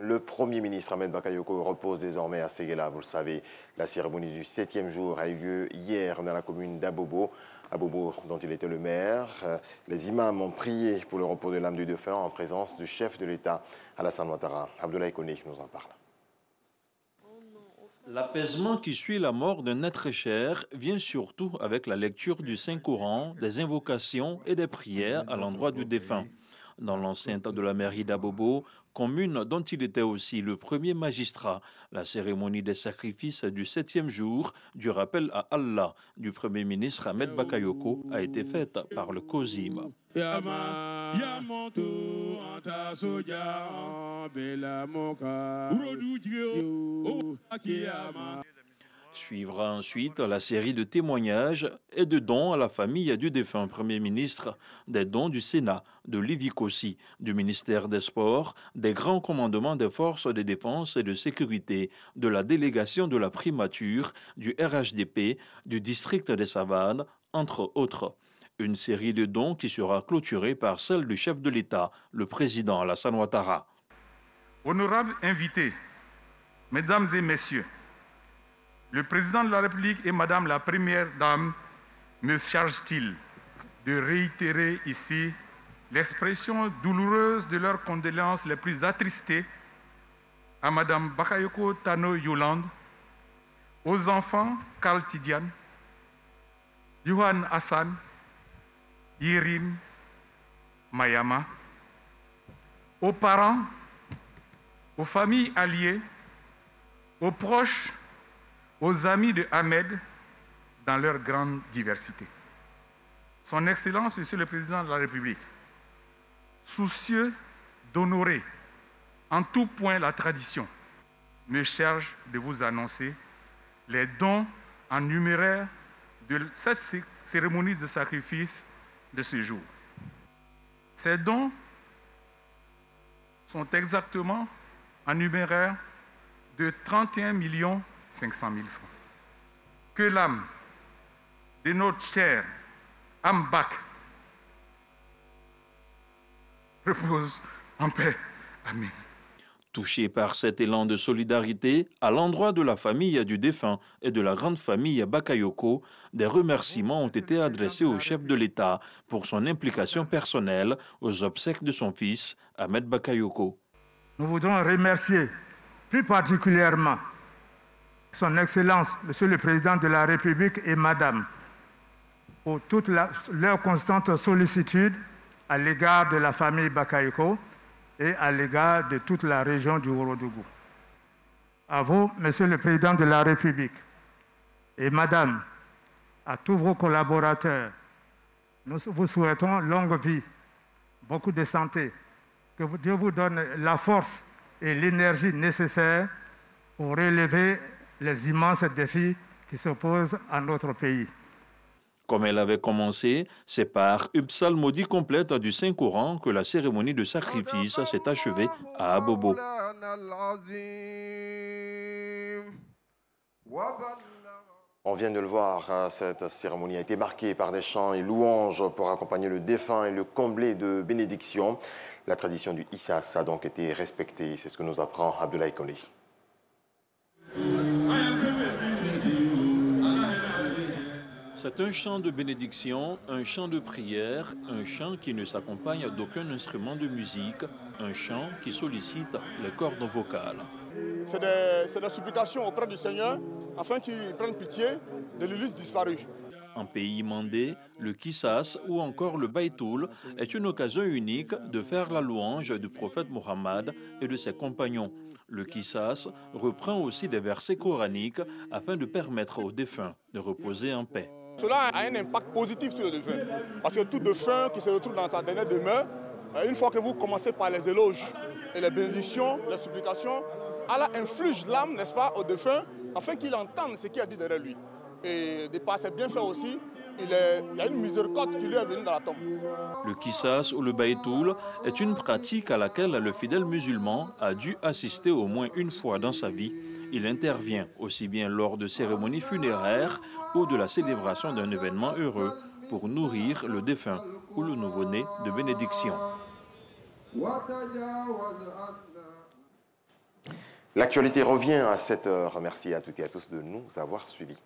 Le Premier ministre Ahmed Bakayoko repose désormais à Séguéla. Vous le savez, la cérémonie du 7e jour a eu lieu hier dans la commune d'Abobo. Abobo, dont il était le maire. Les imams ont prié pour le repos de l'âme du défunt en présence du chef de l'État, Alassane Ouattara. Abdoulaye Koné nous en parle. L'apaisement qui suit la mort d'un être cher vient surtout avec la lecture du Saint-Coran, des invocations et des prières à l'endroit du défunt. Dans l'enceinte de la mairie d'Abobo, commune dont il était aussi le premier magistrat, la cérémonie des sacrifices du 7e jour du rappel à Allah du Premier ministre Ahmed Bakayoko a été faite par le COSIM. Suivra ensuite la série de témoignages et de dons à la famille du défunt Premier ministre, des dons du Sénat, de l'IVIC-OSI, du ministère des Sports, des grands commandements des forces de défense et de sécurité, de la délégation de la primature, du RHDP, du district des Savanes, entre autres. Une série de dons qui sera clôturée par celle du chef de l'État, le président Alassane Ouattara. Honorables invités, mesdames et messieurs, le président de la République et madame la première dame me chargent-ils de réitérer ici l'expression douloureuse de leurs condoléances les plus attristées à madame Bakayoko Tano Yolande, aux enfants Karl Tidiane, Yohan Hassan, Yirim, Mayama, aux parents, aux familles alliées, aux proches, aux amis de Ahmed dans leur grande diversité. Son Excellence, Monsieur le Président de la République, soucieux d'honorer en tout point la tradition, me charge de vous annoncer les dons en numéraire de cette cérémonie de sacrifice de ce jour. Ces dons sont exactement en numéraire de 31 500 000 francs. Que l'âme de notre cher Ambak repose en paix. Amen. Touché par cet élan de solidarité, à l'endroit de la famille du défunt et de la grande famille Bakayoko, des remerciements ont été adressés au chef de l'État pour son implication personnelle aux obsèques de son fils, Ahmed Bakayoko. Nous voudrons remercier plus particulièrement Son Excellence, Monsieur le Président de la République et Madame, pour toute leur constante sollicitude à l'égard de la famille Bakayoko et à l'égard de toute la région du Ourodougou. À vous, Monsieur le Président de la République et Madame, à tous vos collaborateurs, nous vous souhaitons longue vie, beaucoup de santé, que Dieu vous donne la force et l'énergie nécessaires pour relever les immenses défis qui s'opposent à notre pays. Comme elle avait commencé, c'est par une psalmodie complète du Saint-Coran que la cérémonie de sacrifice s'est achevée à Abobo. On vient de le voir, cette cérémonie a été marquée par des chants et louanges pour accompagner le défunt et le combler de bénédictions. La tradition du Issas a donc été respectée, c'est ce que nous apprend Abdoulaye Koné. C'est un chant de bénédiction, un chant de prière, un chant qui ne s'accompagne d'aucun instrument de musique, un chant qui sollicite les cordes vocales. C'est des supplications auprès du Seigneur afin qu'il prenne pitié de l'illustre disparu. En pays mandé, le Kissas ou encore le Baïtoul est une occasion unique de faire la louange du prophète Mohammed et de ses compagnons. Le Kissas reprend aussi des versets coraniques afin de permettre aux défunts de reposer en paix. Cela a un impact positif sur le défunt, parce que tout défunt qui se retrouve dans sa dernière demeure, une fois que vous commencez par les éloges et les bénédictions, les supplications, Allah inflige l'âme, n'est-ce pas, au défunt, afin qu'il entende ce qu'il a dit derrière lui. Et de par ses bienfaits aussi, il y a une miséricorde qui lui est venue dans la tombe. Le Kissas ou le Baïtoul est une pratique à laquelle le fidèle musulman a dû assister au moins une fois dans sa vie. Il intervient aussi bien lors de cérémonies funéraires ou de la célébration d'un événement heureux pour nourrir le défunt ou le nouveau-né de bénédiction. L'actualité revient à 7 h. Merci à toutes et à tous de nous avoir suivis.